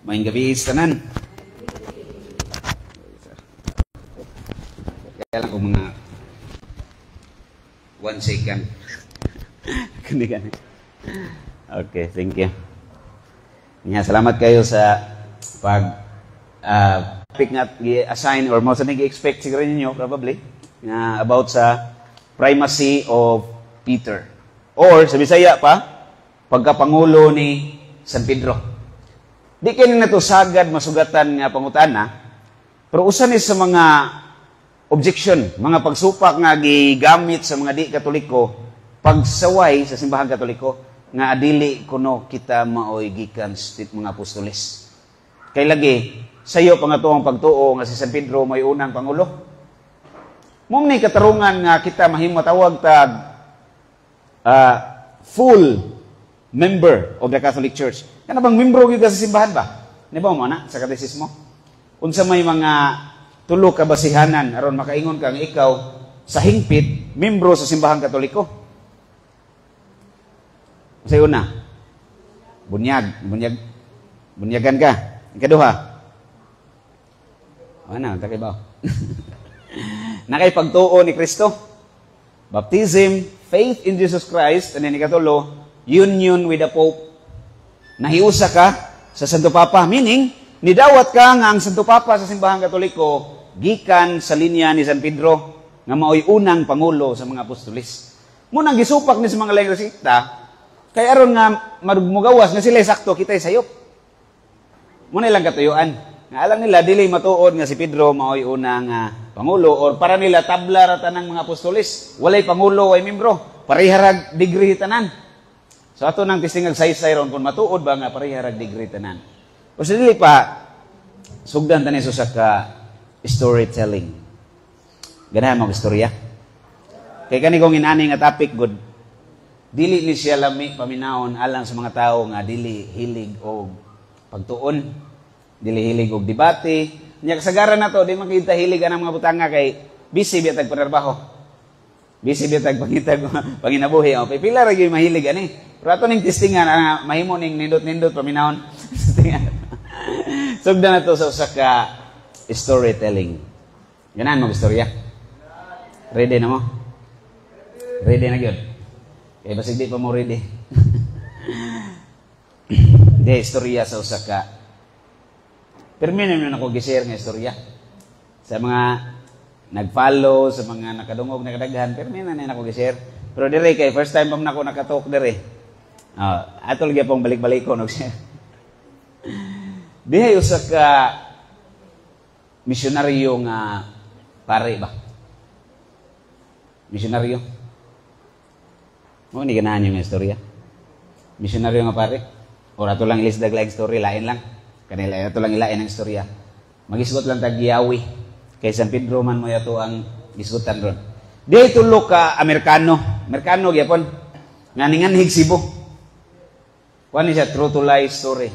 Maayong gabi sa tanan. Kaya lang kung mga 1 second. Kani. Okay, thank you. Salamat kayo sa pag topic nga i-assign or most nag-expect siguro ninyo probably about sa primacy of Peter. Or sa Bisaya pa, pagkapangulo ni San Pedro. Di kayo na ito sagad masugatan nga pangutana, pero usa ni sa mga objection, mga pagsupak nga gigamit sa mga di-Katoliko, pagsaway sa simbahan Katoliko, nga adili kuno kita maoy gikan sa mga apostoles. Kay lagi, sayo pangatuong pagtuo nga si San Pedro may unang pangulo. Mong ni katarungan nga kita mahimo tawag tag full member of the Catholic Church. Kana bang membro gyud ka sa simbahan ba? Ni ba mo na sa katesismo? Unsa may mga tulo ka basihanan aron makaingon ka nga ikaw sa hingpit membro sa simbahan Katoliko? Sa una, bunyagan ka. Ikaduha, ano, takay ba? Nakay pagtuo ni Kristo. Baptism, faith in Jesus Christ, and then ikatulo, union with the Pope. Nahiusa ka sa Santo Papa. Meaning, nidawat ka nga ang Santo Papa sa simbahan Katoliko, gikan sa linya ni San Pedro, nga maoy unang pangulo sa mga apostolis. Munang gisupak ni sa mga legalisita, kaya aron nga mamugawas nga sila sakto kitay sayop. Muna ilang katuyuan. Nga alam nila, dili matuod nga si Pedro maoy unang pangulo or para nila tabla ratan ng mga apostolis. Walay pangulo, way membro. Pariharag degree tanan. So ato nang tisingag saysay ron kung matuod ba nga pariharag degree tanan. O sa dili pa, sugdan tanin sa ka storytelling. Ganahan mo istorya. Kay kani kong inani nga topic good. Dili ni siya lami paminahon alang sa mga tao nga dili hilig og pagtuon, dili hilig og debate. Nya kasagaran nato di makita hilig ang mga butanga kay busy biya tag panarbaho. Busy biya tag panginabuhi. O pipila ra gyud mahilig ani. Pero ato ning testingan mahimo ning nindot-nindot paminahon. Sugdan nato sa usa ka storytelling. Ganan mo istorya? Ready na mo? Ready na gyud? Kaya basig di pa mo ready. Hindi, istorya sa usa ka. Perminin mo na ako gisir nga istorya. Sa mga nag-follow, sa mga nakadungog, nakadaghan, perminin na ako gisir. Pero dire kay first time pa man ako nakatalk dire. Atol gyud pong balik-balik ko share. Dihay usa ka misyonaryo nga pare ba? Misyonaryo. Mo ni ganahan yung istorya. Misyonaryo nga pare. Or ato lang ilisdag lang story, lain lang. Kanila ato lang ilain ang istorya. Magisgot lang tag Giyawi. Kay San Pedro man mo yato ang gisgutan ron. Di tulo ka Amerikano. Amerikano gyapon. Nga ninganhig Cebu. Kuan ni siya true to life story.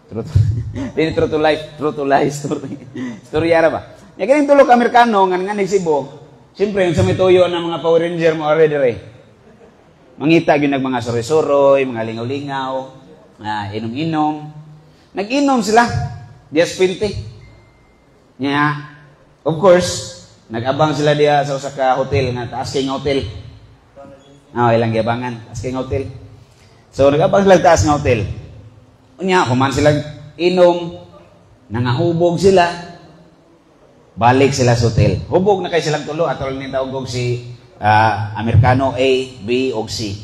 True to life story. Story ara ba? Ya kining tulo ka Amerikano nga ninganhig Cebu. Siyempre yung sa may tuyo ng mga Power Ranger mo already. Mangita gyud nag mga soroy-soroy, mga lingaw-lingaw, inom-inom. Nag-inom sila. Dias 20. Nya, of course, nag-abang sila diya sa usa ka hotel nga taas kay nga hotel. Ilang giabangan, taas kay nga hotel. So nag-abang sila taas nga hotel. Unya, human sila inom, nangahubog sila. Balik sila sa hotel. Hubog na kay silang tulo atol ni tawag si Amerikano A, B, o C.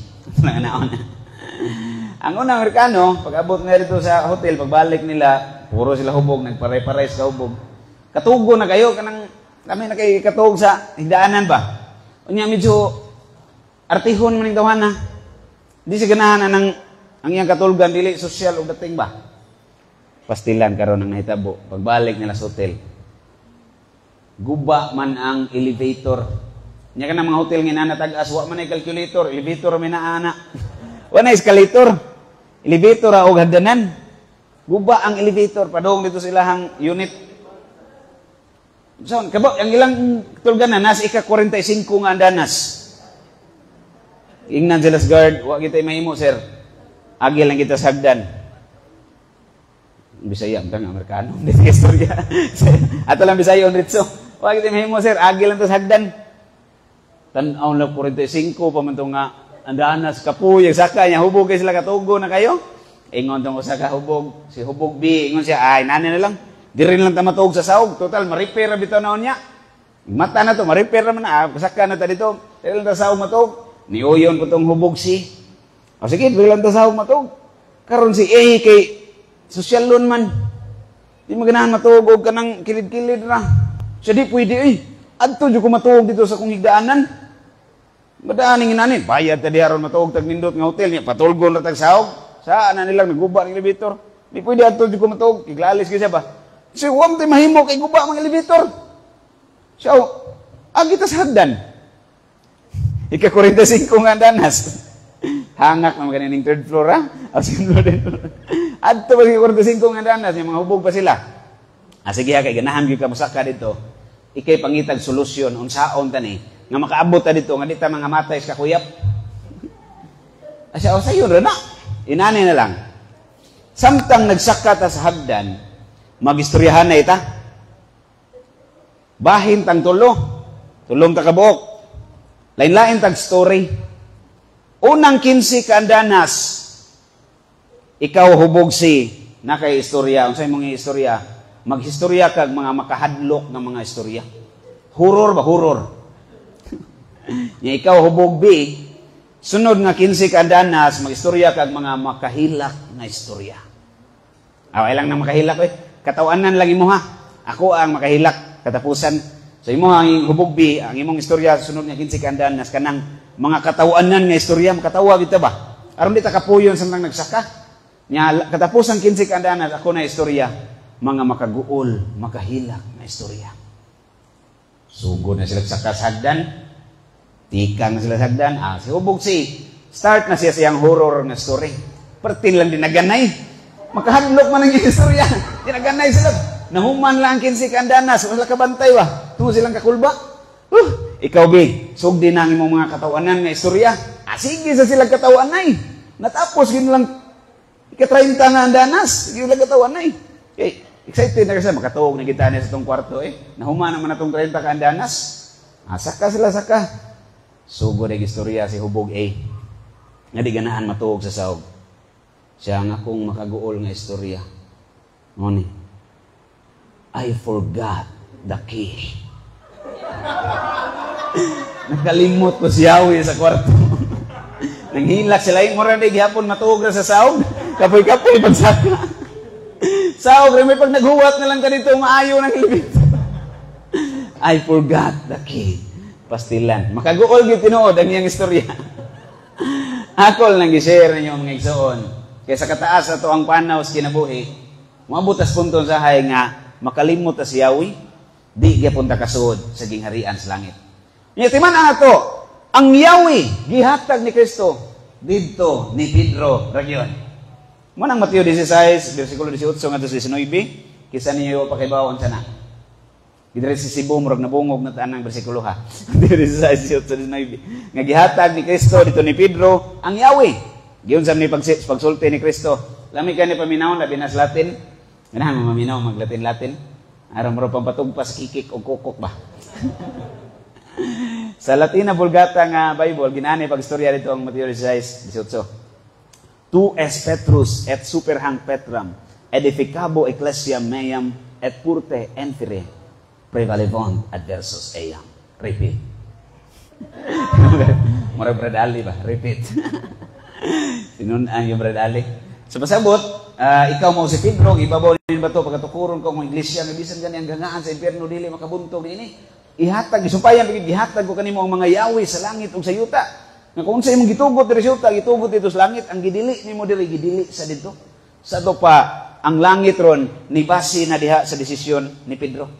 Ang unang Amerikano, pag-abot nga dito sa hotel, pagbalik nila, puro sila hubog, nagpare-pare sa hubog. Katugo na kayo, kami na kayo katug sa higdaanan ba? Unya medyo artihon man yung tawanan. Di siya ganahan ng ang iyang katulgan, dili social o dating ba? Pastilan karon ang nahitabo. Pagbalik nila sa hotel, guba man ang elevator. Nya ka na mga hotel nga nanatag-as, wa man ay calculator, elevator may naana. Wa na escalator, elevator o hagdanan. Guba ang elevator, padong dito silahang unit. So, kabo, ang ilang tulgan na, nasa ika-45 nga andanas. Ingnan sila sa guard, wa kita mahimo, sir. Agi lang kita sa hagdan. Bisaya, ang Amerikano. Hindi sa istorya. Ato lang Bisaya on ritso. Wag ito mahimo, sir. Agi lang to sa hagdan. Tanaw lang 45 pa man to nga. Andanas, kapuyag, saka niya. Hubog kayo sila katugo na kayo. Ingon tong usa ka hubog. Si hubog B. Ingon siya, ay, nani na lang. Di rin lang tamatog sa sahog. Total, ma-repair na bitaw na niya. Mata na to, ma-repair naman na. Saka na ta dito. Di lang ta sahog matog. Niuyon po tong hubog C. O sige, di lang ta sahog matog. Karon si A kay social loan man. Di maganahan matug og kanang kilid-kilid na. Siya di pwede adto jud ko matug dito sa kong higdaanan. Madaaning inanin, bayad ta diharon matug tag nindot nga hotel niya, patulgon ra tag sahog. Saan na nilang naguba ng elevator. Di pwede adto jud ko matug, iglalis gyud siya ba. Si wam tay mahimo kay guba ang elevator. Siya agi ta sa hagdan. Ika 45 nga danas. Hangak naman kanining third floor, ha? Second floor din. Adto ba si 45 nga danas, yung mga hubog pa sila. Sige ha, kay ganahan yung kamusaka dito. Ikay pangitag solusyon, unsaon tani, nga makaabot ta dito, nga dita mga matay sa kakuyap. Asya, sayo rin na. Inani na lang. Samtang nagsaka ta sa hagdan, magistoryahan na ita. Bahin tang tulo. Tulong ta kabuok. Lain-lain tag story. Unang 15 ka andanas, ikaw hubog si nakay istorya. Unsay mga istorya? Maghistorya kag mga makahadlok ng mga istorya. Horror ba? Horror. Nya ikaw hubog B, sunod nga 15 ka andanas, magistorya kag mga makahilak na istorya. Away lang na makahilak Katawanan lang imo ha. Ako ang makahilak katapusan. So imo ang hubog B, ang imong istorya sunod nga 15 ka andanas kanang mga katawanan nga istorya, makatawa kita ba? Aron di ta kapuyon samtang nagsaka. Nya katapusan 15 ka andanas ako na istorya, mga makaguol, makahilak na istorya. Sugod na sila sa hagdan, tikang na sila sa hagdan, si hubog si, start na siya siyang horror na story. Pertin lang dinaganay. Makahadlok man ang istorya. Dinaganay sila. Nahuman lang 15 ka andanas, wala kabantay ba? Tungo silang kakulba. Ikaw, Big, sugdi na ang imong mga katawanan nga istorya. Sige sa silang katawanay. Natapos, yun lang, ika-30 nga andanas, yun lang katawanay. Okay, excited na kasi, makatuog na kita niya sa itong kwarto Nahuman naman na itong 30 ka andanas. Saka sila, saka. Sugod ang istorya si Hubog A. Nga di ganahan matuog sa sahog. Siya nga kung makaguol nga istorya. Ngoni, I forgot the key. Nakalimot ko si Yahweh sa kwarto. Nanghilak sila yung mura na gihapon matuog na sa sahog. Kapoy-kapoy pagsaka. Sahog, may pag naghuwat na lang ka dito, maayo ng libit. I forgot the key. Pastilan. Makaguol yung tinuod ang iyang istorya. Akol nang gi-share ninyo mga igsoon. Kaya sa kataas ato ang panaw sa kinabuhi, mabutas punton sa hay nga makalimot ta si Yahweh, di gyapon ta kasuod sa gingharian sa langit. Nya timan ato, ang Yahweh gihatag ni Kristo didto ni Pedro region. Mo nang Mateo 16 bersikulo 18 ngadto sa 19, kisa ninyo pakibawon sana. Gidre si Cebu murag nabungog na tanang bersikulo ha. Mateo 16 19. Nga gihatag ni Kristo dito ni Pedro ang Yahweh. Giyon sa ni pagsulti ni Kristo. Lami ka ni paminaw labi na sa Latin. Ganahan mo maminaw mag-Latin-Latin. Aram mo pang patugpa sa kikik o kokok ba? Sa Latina Vulgata nga Bible, ginani pag-istorya dito ang Mateo 16:18. Tu es Petrus et super hang Petram, edificabo ecclesiam meam et purte enfire prevalevant adversus eam. Repeat. Mura Brad Ali ba? Repeat. Sinunan yung Brad Ali. So pasabot, ikaw mo si Pedro, ibabaw din ba ito pagkatukuron ko ng iglesia, nga bisan gani ang gangaan sa impyerno dili makabuntog ini. Ihatag, isumpayan, ihatag ko kanimo ang mga Yahweh sa langit ug sa yuta. Nga kung sa imong gitugot diri sa yuta, gitugot dito sa langit, ang gidili nimo diri gidili sa dito. Sa to pa ang langit ron ni base na diha sa desisyon ni Pedro.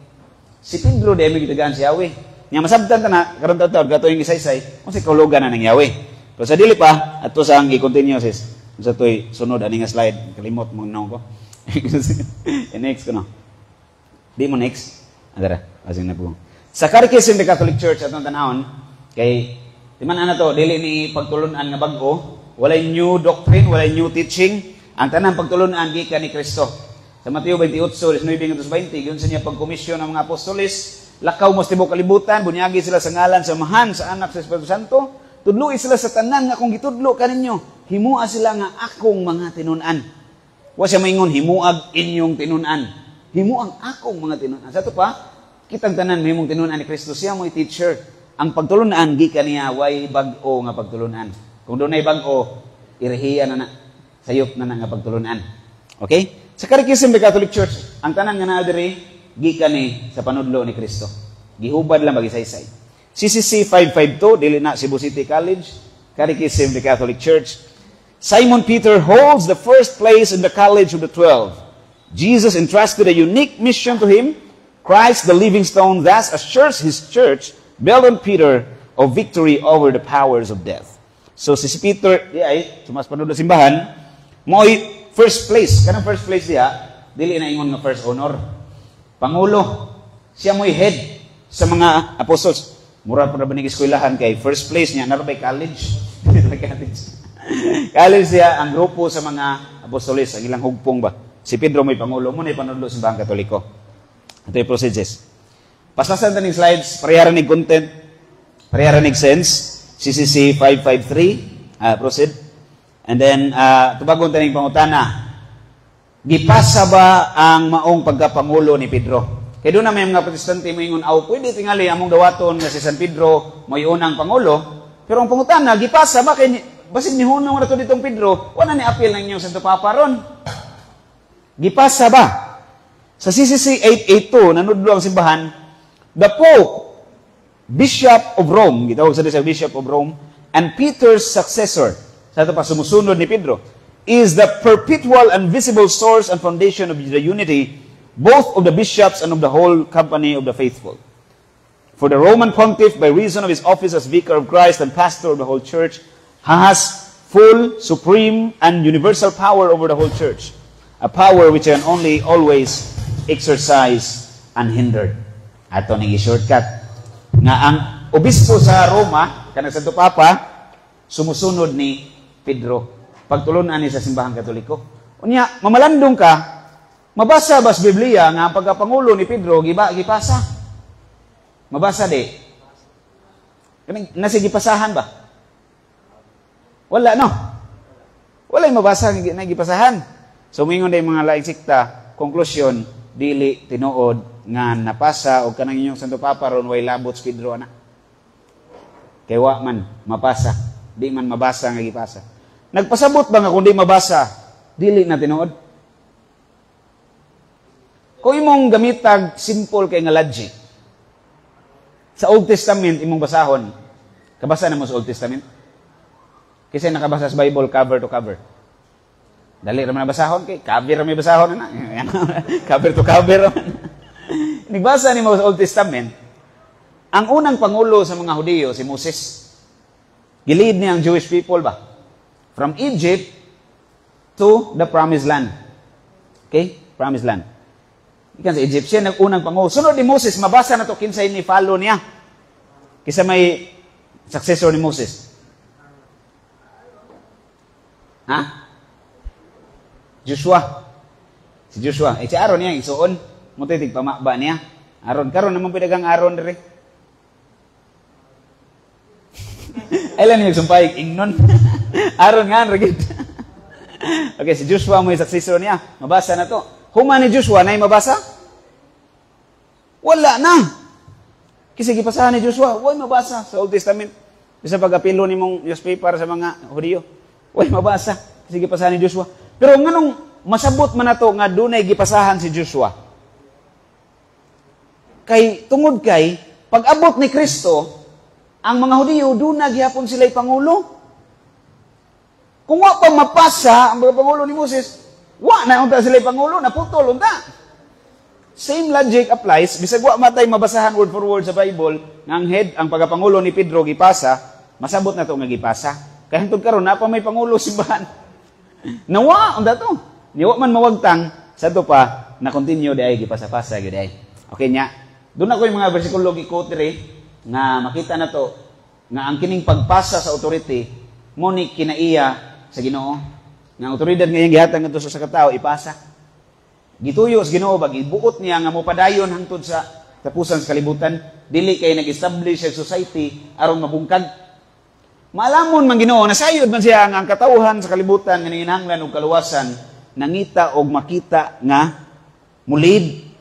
Si Pedro di may gitagaan si Yahweh. Nga masabtan ta na karon taw gatoy gisaysay, kung si kaulugan na ng Yahweh. Pero sa dili pa, ato sa ang i-continue sis. Sa to'y sunod, aning nga slide. Kalimot mo naon ko. Next ko no. Di mo next. Adara, asing na po. Sa Catechism of the Catholic Church, atong tanahon, kay, timan na to, dili ni pagtulunan nga bago, walay new doctrine, walay new teaching, ang tanang pagtulunan gikan ni Kristo. Sa Mateo 28, 19-20, yun sa niya pagkomisyon ng mga apostoles, lakaw mo sa tibok kalibutan, bunyagi sila sa ngalan, sa Amahan, sa Anak, sa Espiritu Santo, tudluin sila sa tanan nga kung gitudlo kaninyo, himua sila nga akong mga tinunan. Wa siya maingon, himuag inyong tinunan. Himuang akong mga tinunan. Sa ito pa, kitang tanan mahimong tinunan ni Kristo, siya mo'y teacher. Ang pagtulunan, gikan niya, way bag-o nga pagtulunan. Kung doon ay bag-o, irihiya na sayop na nga pagtulunan. Okay? Sa Catechism of the Catholic Church, ang tanan nga naadiri, gikan ni sa panudlo ni Kristo. Gihubad lang mag-isaysay. CCC 552, dili na Cebu City College, Catechism of the Catholic Church. Simon Peter holds the first place in the College of the 12. Jesus entrusted a unique mission to him. Christ, the living stone, thus assures his church, built on Peter, of victory over the powers of death. So, si Peter, sumas panudlo simbahan, mo'y first place. Kanang first place diya, dili na ingon nga first honor. Pangulo, siya mo'y head sa mga apostles. Mura pa na ba nag-eskwelahan kay first place niya, narabay college. College siya ang grupo sa mga apostoles, ang ilang hugpong ba. Si Pedro mo'y pangulo, mo na'y panudlo sa bahang Katoliko. Ito yung procedures. Pasasan taning slides, parehara nig content, parehara nig sense, CCC 553, proceed. And then, tubagon taning pangutana, gipasa ba ang maong pagkapangulo ni Pedro? Kaya doon na may mga protestante mo ingon, pwede tingali among dawaton nga si San Pedro mo'y unang pangulo, pero ang pangutana, gipasa ba kay basin ni hunong na ito ditong Pedro, wala ni appeal ng inyong Santo Papa ron. Gipasa ba? Sa CCC 882, nanudlo ang simbahan, the Pope, Bishop of Rome, gitawag sa Bishop of Rome, and Peter's successor, sa ito pa sumusunod ni Pedro, is the perpetual and visible source and foundation of the unity, both of the bishops and of the whole company of the faithful. For the Roman Pontiff, by reason of his office as Vicar of Christ and Pastor of the whole Church, has full, supreme, and universal power over the whole Church, a power which can only always exercise unhindered. Ato ning i-shortcut. Nga ang obispo sa Roma, kanang Santo Papa, sumusunod ni Pedro. Pagtulunan ni sa simbahang Katoliko. Unya, mamalandong ka, mabasa ba sa Biblia nga ang pagkapangulo ni Pedro, gipasa? Mabasa di? Nasa gipasahan ba? Wala, no? Wala yung mabasa na gipasahan. So, mingon na yung mga laing sikta, konklusyon, dili, tinuod, nga napasa, o kanang inyong Santo Papa, ron way labot sa Pedro, na. Kaya wa man, mapasa. Di man mabasa nga gipasa. Nagpasabot ba nga kung di mabasa, dili na tinuod? Kung imong gamitag, simple kay nga logic, sa Old Testament, imong basahon, kabasa na mo sa Old Testament? Kasi nakabasa sa Bible cover to cover. Dali raman na basahon kay cover ra may basahon na. Cover to cover raman. Nagbasa ni mo sa Old Testament, ang unang pangulo sa mga Hudiyo si Moses. Gilid niya ang Jewish people ba? From Egypt to the Promised Land. Okay? Promised Land. Ikan sa Egyptian ang unang pangulo. Sunod ni Moses, mabasa na to kinsay ni follow niya. Kisa may successor ni Moses. Ha? Joshua. Si Joshua. Si Aaron niya, isuon. Mutitig pamaba niya. Aaron. Karon naman pidagang Aaron diri. Ilan yung sumpay? Ingnon. Aaron nga, ragid. Okay, si Joshua mo yung successor niya. Mabasa na to. Huma ni Joshua na yung mabasa? Wala na. Kasi gipasahan ni Joshua, huwag mabasa sa Old Testament. Bisa pag-apilo ni mong newspaper sa mga Hudiyo. Huwag mabasa. Kasi gipasahan ni Joshua. Pero nganong masabot man na to nga dunay gipasahan si Joshua. Kay, tungod kay, pag-abot ni Kristo, ang mga Hudiyo, doon naghihapon sila'y pangulo. Kung wa pa mapasa ang mga pangulo ni Moses, wa na unta sila'y pangulo, naputol unta. Same logic applies, bisag wa matay mabasahan word for word sa Bible, nga ang head, ang pagkapangulo ni Pedro gipasa, masabot na to nga gipasa. Kaya hangtod karon na pa may pangulo simbahan. Nawa, unta to. Niwa man mawagtang, sa to pa, na continue di ay gipasa-pasa, gyud ay. Okay nya. Doon ako yung mga bersikulo gi-quote nga makita na to, nga ang kining pagpasa sa authority, mo ni kinaiya sa Ginoo, nga autoridad nga yung gihatag ngadto sa katao ipasa. Gituyo sa Ginoo bag ibuot niya nga mopadayon hangtod sa tapusan sa kalibutan, dili kay nag-establish sa society aron mabungkag. Maalamon man Ginoo nasayod man siya nga ang katawhan sa kalibutan nga nanginahanglan og kaluwasan nangita og makita nga mulid.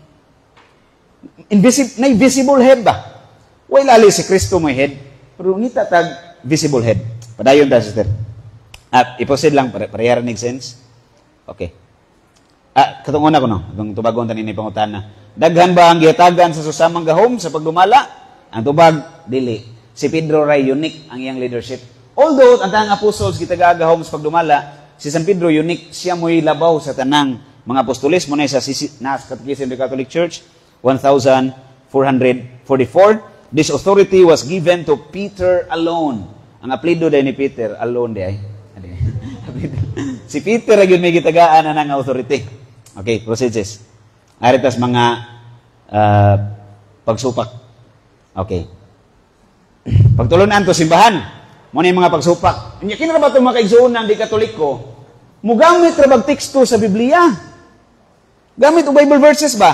Invisible head ba? Way lali si Kristo may head, pero ngita tag visible head. Padayon ta sister. Iposid lang para make sense. Okay. Katunguna ko no, itong tubagon tanin ni pangutana. Daghan ba ang gihatagan sa susamang gahom sa pagdumala? Ang tubag, dili. Si Pedro ray unique ang iyang leadership. Although ang tanang apostles gitagagahom sa pagdumala, si San Pedro unique, siya mo'y labaw sa tanang mga apostoles mo na sa Catechism of the Catholic Church 1444. This authority was given to Peter alone. Ang apelyido din ni Peter, alone di ay. Si Peter ay may gitagaan na ng authority. Okay, procedures. Aritas mga pagsupak. Okay. Pagtulunan to simbahan. Muna yung mga pagsupak. Inya kinara ba itong mga kaigsuon ng di Katoliko? Mugamit ra bag teksto sa Biblia. Gamit o Bible verses ba?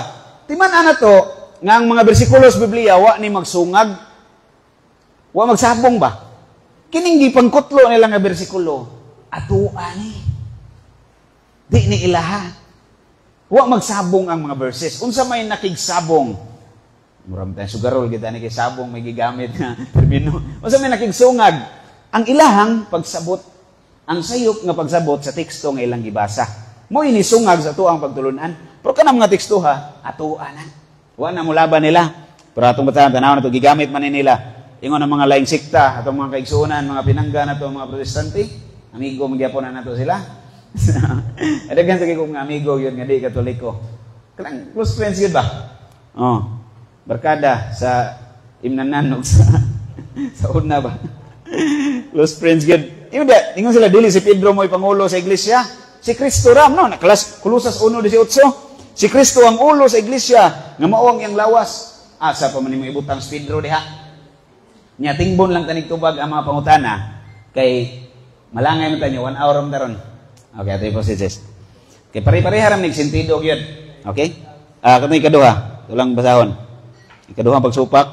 Timan ana to, nga ang mga bersikulo sa Biblia, wa ni magsungag. Wa magsabong ba? Kining gipangkutlo nila nga bersikulo, atuan ni. Di ni ilaha. Wa magsabong ang mga verses. Unsa may nakigsabong? Murag tayo sugarol kita ni kay sabong may gigamit nga termino. Unsa may nakigsungag? Ang ilahang pagsabot, ang sayop nga pagsabot sa teksto nga ilang gibasa. Mo ini sungag sa tuang pagtulunan. Pero kanang mga teksto ha, atuan na. Wa na mulaban nila. Pero atong batahan tanaw na to gigamit man nila. Ingon ang mga laing sikta, atong mga kaigsuonan, mga pinangga na to, mga protestante, amigo magyapon na nato sila. Adagan sa kong mga amigo yun nga di Katoliko. Kanang close friends yun ba? Oh, barkada sa imnanan sa una ba? Close friends yun. Ingon sila dili si Pedro mo ipangulo sa iglesia. Si Kristo ram no, naklas Kolosas 1:18. Si Kristo ang ulo sa iglesia nga mao ang iyang lawas. Asa pa man nimo ibutang si Pedro diha. Nya tingbon lang tanig tubag ang mga pangutana kay malangay man tanyo 1 hour ram daron. Okay, ato po sis. Okay, pare-pareha ram nig sentido gyud. Okay? Katong ikaduha, tulang basahon. Ikaduha pagsupak.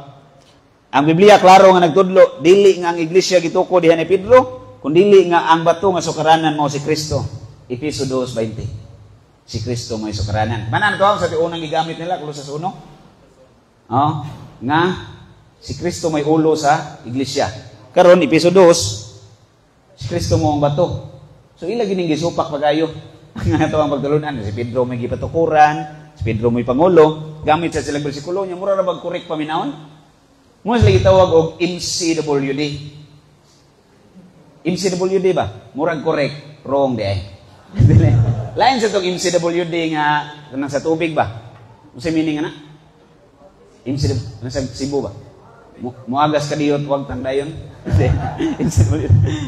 Ang Biblia klaro nga nagtudlo, dili nga ang iglesia gituko diha ni Pedro, kundi dili nga ang bato nga sukaranan mao si Kristo. Efeso 2:20. Si Kristo may sukaranan. Manan to sa unang gigamit nila Kolosas 1. Oh, nga si Kristo may ulo sa iglesia. Karon Efeso 2, si Kristo mo ang bato. So ila gining gisupak pagayo ang ato ang pagtulunan. Si Pedro may gipatukuran, si Pedro may pangulo, gamit sa silang bersikulo nya mura ra bag correct paminawon. Mo sila gitawag og MCWD. MCWD ba? Murag correct, wrong di ay. Lain sa tong MCWD nga kanang sa tubig ba? Unsa meaning ana? MCWD sa Cebu ba? Muagas ka diyot wag tangdayon.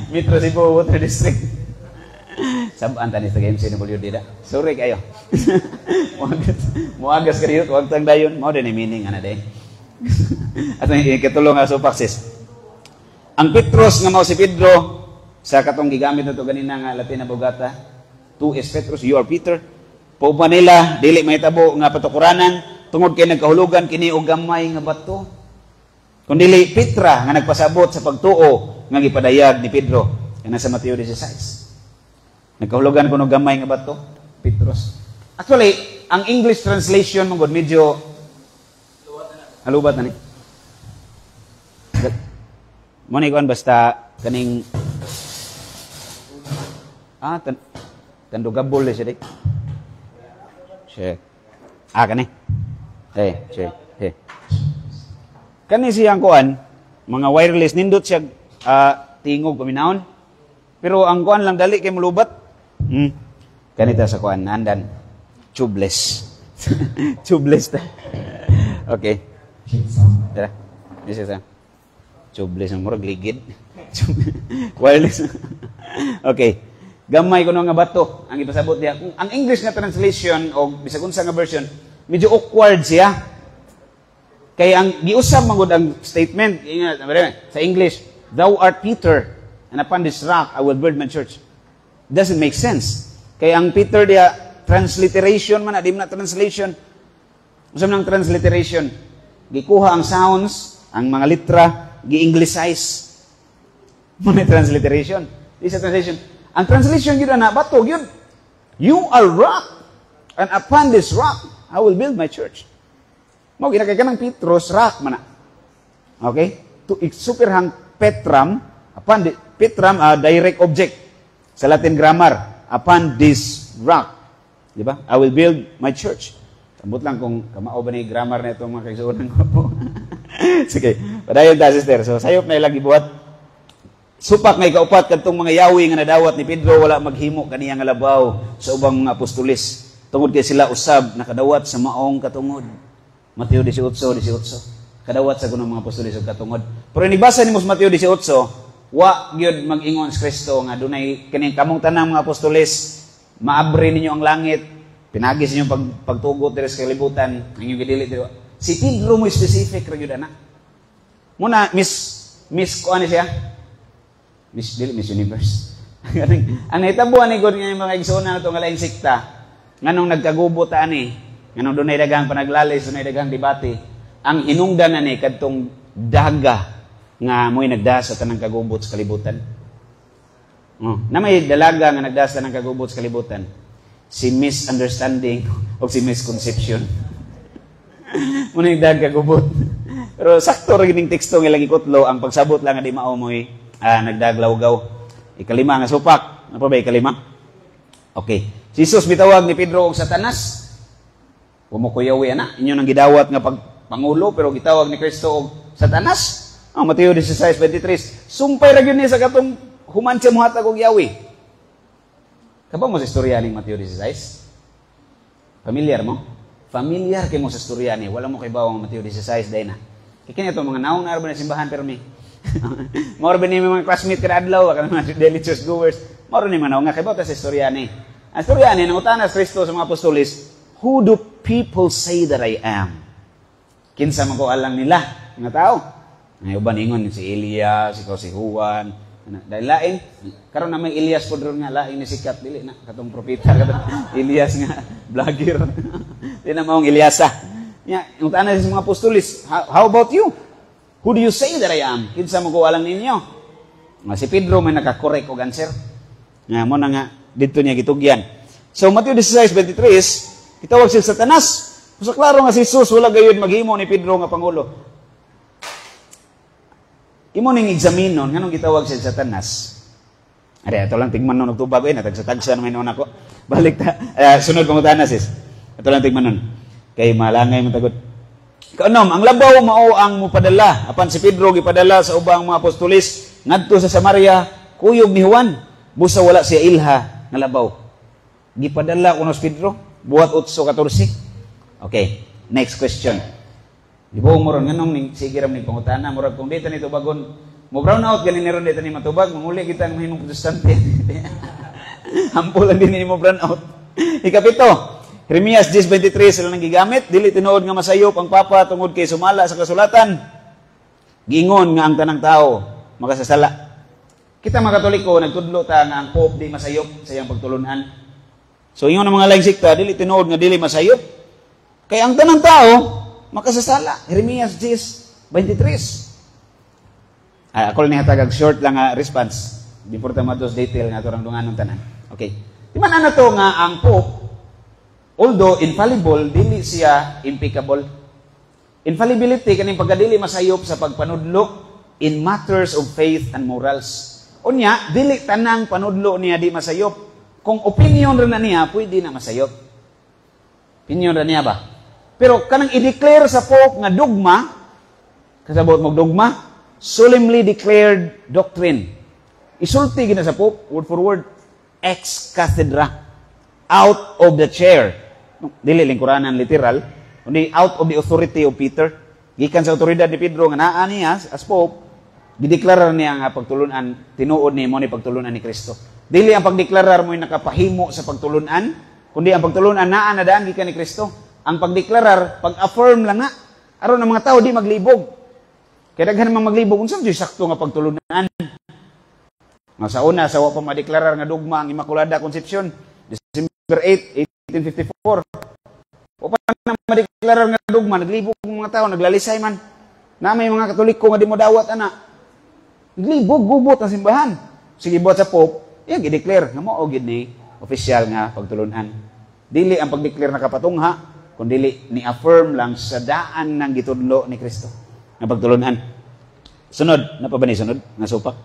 Metro Cebu Water District. Saban tanis sa MCWD da. Sorry kayo. Muagas ka diyot wag tangdayon. Mao din meaning ana day. At ikatulong nga supak sis. Ang Petros nga mao si Pedro sa katong gigamit nato ganina nga Latin na bugata. Tu es Petrus, you are Peter. Pauban nila dili mahitabo nga patukuranan tungod kay nagkahulugan kini og gamay nga bato. Kundi dili Petra nga nagpasabot sa pagtuo nga gipadayag ni Pedro. Kana sa Mateo 16. Nagkahulugan kuno gamay nga bato, Petros. Actually, ang English translation mong medyo halubat na ni. Mo ni kuan basta kaning tandugabol siya dik. Check. Kani. Check. Kani siyang kuan, mga wireless nindot siya tingog paminahon. Pero ang kuan lang dali kay mulubat. Kanita sa kuan nandan tubeless. Tubeless ta. Okay. Tara. This is tubeless ang murag ligid. Wireless. Okay. Gamay ko nga bato ang ipasabot niya. Ang English nga translation o bisag unsa nga version, medyo awkward siya. Kaya ang giusab mangod ang statement sa English, thou art Peter, and upon this rock I will build my church. Doesn't make sense. Kaya ang Peter dia transliteration man, di man na translation. Unsa man ang transliteration? Gikuha ang sounds, ang mga litra, gi-Englicize. Muna transliteration. This is translation. Ang translation yun na, bato, yun. You are rock, and upon this rock, I will build my church. Mo ginagay ka ng Petros, rock man na. Okay? To superhang Petram, upon Petram, direct object. Sa Latin grammar, upon this rock. Di ba? I will build my church. Sambot lang kung kamao ba ni grammar na itong mga kaigsuunan ko po. Sige, padayon ta, sister. So, sayop na ilang ibuhat. Supak nga ikaupat kadtong mga yawi nga nadawat ni Pedro, wala maghimo kaniya nga labaw sa ubang mga apostolis. Tungod kay sila usab nakadawat sa maong katungod. Mateo 18:18. Kadawat sa gunang mga apostolis og katungod. Pero nibasa nimo sa Mateo 18, wa gyud mag-ingon sa Kristo nga dunay kining kamong tanang mga apostolis, maabri ninyo ang langit. Pinagis niyo pagtugot diri sa kalibutan, ang inyong gidili diri. Si Pedro mo specific ra gyud ana. Muna Miss ko ani siya? Miss Universe. Ang nahitabuan ni God nga mga igsoon na ito nga laing sikta, nganong nagkagubo ta ani, nganong dunay daghang panaglalis, dunay daghang debate, ang hinungdan na ni kadtong daga nga mo'y nagdas sa tanang kagubot sa kalibutan. Na may dalaga nga nagdas sa tanang kagubot sa kalibutan. Si misunderstanding o si misconception. Muna yung daga kagubot. Pero sakto rin yung teksto nga lang ikutlo, ang pagsabot lang nga di mao mo'y nagdaglawgaw. Ikalima nga supak. Ano pa ba ikalima? Okay. Si Jesus bitawag ni Pedro og Satanas. Kumukuyawi na. Inyo nang gidawat nga pangulo pero gitawag ni Kristo og Satanas. Mateo 16:23. Sumpay ra gyud ni sa katong human siya muhatag og yawi. Kaba mo sa istorya ni Mateo 16? Familiar mo? Familiar kay mo sa istorya ni. Wala mo kay bawang Mateo 16 day na. Kaya ito mga naong araw na simbahan pero mi. More ba ni mga classmate kada adlaw kada mga daily church goers. More ni mga naong nga kay bawang sa istorya ni. Ang istorya ni nang utanas Kristo sa mga apostolis, who do people say that I am? Kinsa man ko alang nila nga tao. Ngay uban ingon si Elias, si Juan. Dahil lain, karon na may Elias po doon nga, lain ni sikat, dili na, katong propeta, katong Elias nga, vlogger. Di na maong Eliasa. Yung tanan sa mga apostolis, how about you? Who do you say that I am? Kinsa mo ko alang ninyo? Si Pedro may nakakorek o answer. Nga mo na nga, dito niya gitugyan. So, Mateo 16:23, kitawag si Satanas. So, klaro nga si Jesus, wala gayud maghimo ni Pedro nga Pangulo. Imo ning examinon nganong gitawag siya Satanas. Ari ato lang tigman nun nagtubag natagsa-tagsa naman nun ako. Balik ta sunod pangutana sis. Ato lang tigman nun. Kay malangay mo tagot. Kaanom ang labaw mao ang mopadala apan si Pedro gipadala sa ubang mga apostolis ngadto sa Samaria kuyog ni Juan busa wala siya ilha nga labaw. Gipadala kuno si Pedro buhat 8:14. Okay, next question. Di ba umuron nganong ning sige ram ning pangutana murag kung dito ni tubagon mo brown out ganin ni ron dito ni matubag manguli kita ang mahimong protestante. Hampol lang din ni mo brown out. Ikapito, Jeremias 10:23 sila nang gigamit dili tinuod nga masayop ang papa tungod kay sumala sa kasulatan. Giingon nga ang tanang tao makasasala. Kita mga Katoliko nagtudlo ta nga ang pope di masayop sa iyang pagtulunan. So ingon ang mga laing sikta dili tinuod nga dili masayop. Kay ang tanang tao makasasala. Jeremias 10:23. Ako lang hatagag short lang nga response. Di porta matos detail nga turang dunganon tanan. Okay. Di man ana to nga ang Pope, although infallible, dili siya impeccable. Infallibility kaning pagkadili masayop sa pagpanudlo in matters of faith and morals. Unya, dili tanang panudlo niya di masayop. Kung opinion rin na niya, pwede na masayop. Opinion rin niya ba? Pero kanang i-declare sa Pope nga dogma, kasabot mo dogma, solemnly declared doctrine. Isulti gina sa Pope, word for word, ex cathedra, out of the chair. Dili lingkuranan literal, kundi out of the authority of Peter. Gikan sa otoridad ni Pedro nga naa niya as Pope, gideklarar niya nga pagtulunan, tinuod ni mo ni pagtulunan ni Kristo. Dili ang pagdeklarar mo nakapahimo sa pagtulunan, kundi ang pagtulunan naa na daan gikan ni Kristo. Ang pagdeklarar, pag-affirm lang nga, aron ang mga tao di maglibog. Kaya daghan mang maglibog, unsang di sakto nga pagtulunan. Sa una, sa wa pa madeklarar nga dugma ang Immaculada Concepcion, December 8, 1854. O pa na madeklarar nga dogma, naglibog ng mga tao, naglalisay man. Na may mga Katoliko nga di mo dawat, ana. Naglibog, gubot ang simbahan. Sige, buhat sa Pope, yan, i-declare. Nga mo, o gid ni, official nga pagtulunan. Dili ang pag-declare na kapatungha, kundi ni-affirm lang sa daan ng gitudlo ni Kristo. Nga pagtulunan. Sunod, na pa ba ni sunod? Nga supak?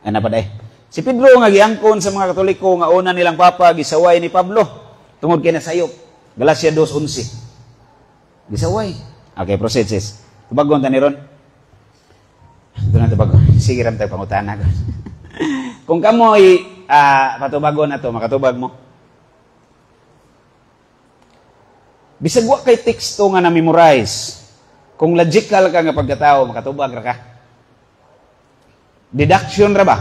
Ay, napaday. Si Pedro nga giangkon sa mga Katoliko nga una nilang papa, gisaway ni Pablo. Tungod kay nasayop. Galacia 2:11. Gisaway. Okay, proceed sis. Tubagon ta ni ron. Ito na tubagon. Sige ram tayo pangutana. Kung kamo patubagon na to, makatubag mo. Bisag wa kay teksto nga na-memorize. Kung logical ka nga pagkatao, makatubag ra ka. Deduction ra ba?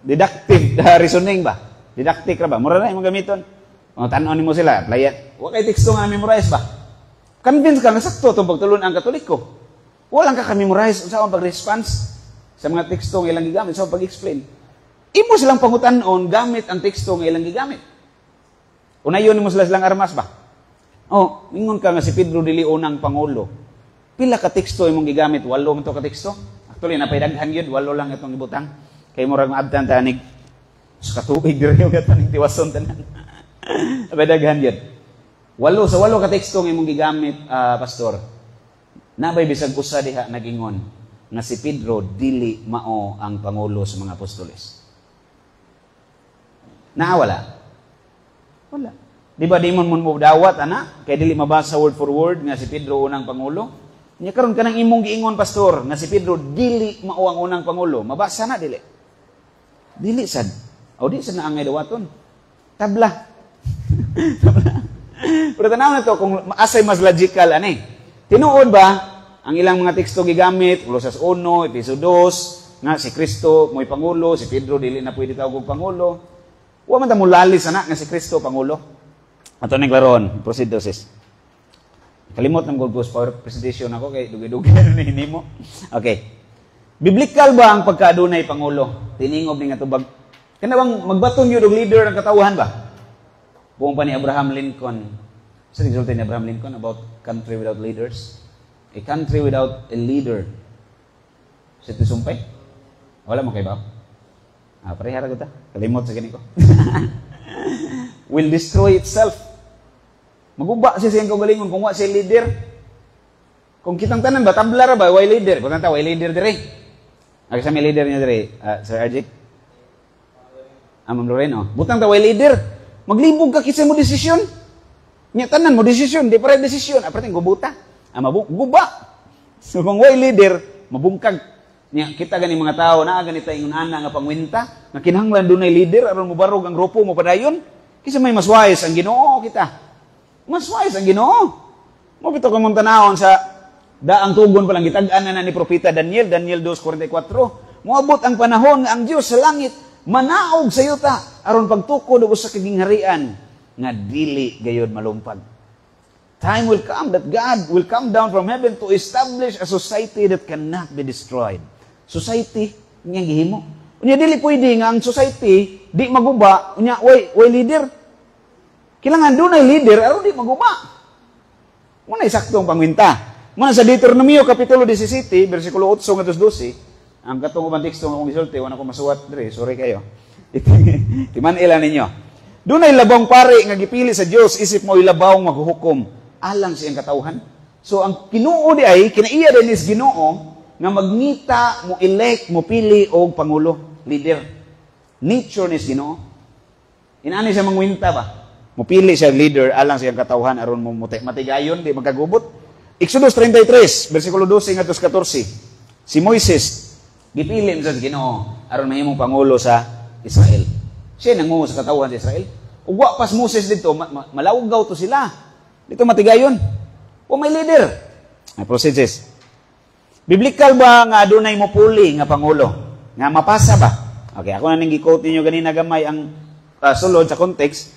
Deductive reasoning ba? Didactic ra ba? Mura na yung gamiton. Kung tanon mo sila, playa. Wa kay teksto nga na-memorize ba? Convince ka nga sakto itong pagtulon ang Katoliko. Walang ka ka-memorize sa pag-response sa mga teksto nga ilang gigamit, sa pag-explain. Imo silang pangutanon gamit ang teksto nga ilang gigamit. Unayon mo silang armas ba? Oh, mingon ka nga si Pedro dili unang pangulo. Pila ka teksto imong gigamit? 8 man to ka teksto. Actually napay daghan gyud, 8 lang itong ibutang. Kay murag maabtan tanig sa katubig diri yung tanig tiwason tanan. Napay daghan gyud. 8 ka teksto nga imong gigamit, pastor. Nabay bisag usa diha nagingon nga si Pedro dili mao ang pangulo sa mga apostoles. Wala. Di ba di mo dawat, ana? Kaya dili mabasa word for word nga si Pedro unang pangulo. Nya karon kanang imong giingon, pastor, nga si Pedro dili mao ang unang pangulo. Mabasa na dili. Dili sad. O di sad na angay dawaton. Tabla. Pero tanaw na to kung asay mas logical ani. Tinuod ba ang ilang mga teksto gigamit, Colosas 1, Efeso 2, nga si Kristo mo'y pangulo, si Pedro dili na pwede tawag og pangulo. Wa man ta mulalis ana nga si Kristo pangulo. Ato ning klaron, proceed daw sis. Kalimot ng Gold Post Power presentation ako kay dugay-dugay na hinimo. Okay. Biblical ba ang pagkaadunay pangulo? Tiningob ni nga tubag. Kana bang magbaton gyud og leader ng katawhan ba? Buong pa ni Abraham Lincoln. Sa resulta ni Abraham Lincoln about country without leaders. A country without a leader. Sa tisumpay? Wala mo kay ba? Parehara ko ta. Kalimot sa ganito. Will destroy itself. Maguba siya siyang kaugalingon kung wa siya leader. Kung kitang tanan ba, tabla ra ba, why leader? Kung tanta, why leader dire? Sa may leader niya dire, Sir RJ? Ma'am Loreno. Butang ta, why leader? Maglibog ka kisay mo desisyon. Nya tanan mo desisyon, di pare desisyon. Aparte gubuta. Guba. So kung way leader, mabungkag. Nya kita gani mga tao na ganita ingon ana nga pangwenta, nga kinahanglan dunay leader aron mo barog ang grupo mo padayon. Kisa may mas wise ang Ginoo kita. Mas wise ang Ginoo. Mo bitaw kung tanawon sa daang tugon pa lang gitag-an na ni propeta Daniel 2:44. Moabot ang panahon nga ang Dios sa langit manaog sa yuta aron pagtukod og usa ka gingharian nga dili gayud malumpag. Time will come that God will come down from heaven to establish a society that cannot be destroyed. Society nga gihimo. Unya dili pwede nga ang society di maguba, unya way leader. Kailangan dunay leader aron di maguba. Muna saktong pangwinta. Muna sa Deuteronomio kapitulo 17 bersikulo 8 ngadto 12, ang katong ubang teksto nga akong gisulti, wala ko masuwat dire, sorry kayo. Timan ilan ninyo. Dunay labawng pari nga gipili sa Dios isip mo ilabawng maghuhukom alang siyang katawhan. So ang Ginoo di ay kinaiya din is Ginoo nga magngita mo elect mo pili og pangulo, leader. Nature ni Ginoo. Inani siya mangwinta ba? Mo pili siya leader alang siyang katawhan aron mo matigayon di magkagubot. Exodus 33 bersikulo 12 ngadto 14. Si Moises gipili sa Ginoo aron mahimong pangulo sa Israel. Siya nangungo sa katawhan sa Israel. Ug wa pas Moses dito malawgaw to sila. Dito matigayon. O may leader. May processes. Biblical ba nga adunay mo puli nga pangulo? Nga mapasa ba? Okay, ako na ning gi-quote ninyo ganina gamay ang sulod sa context.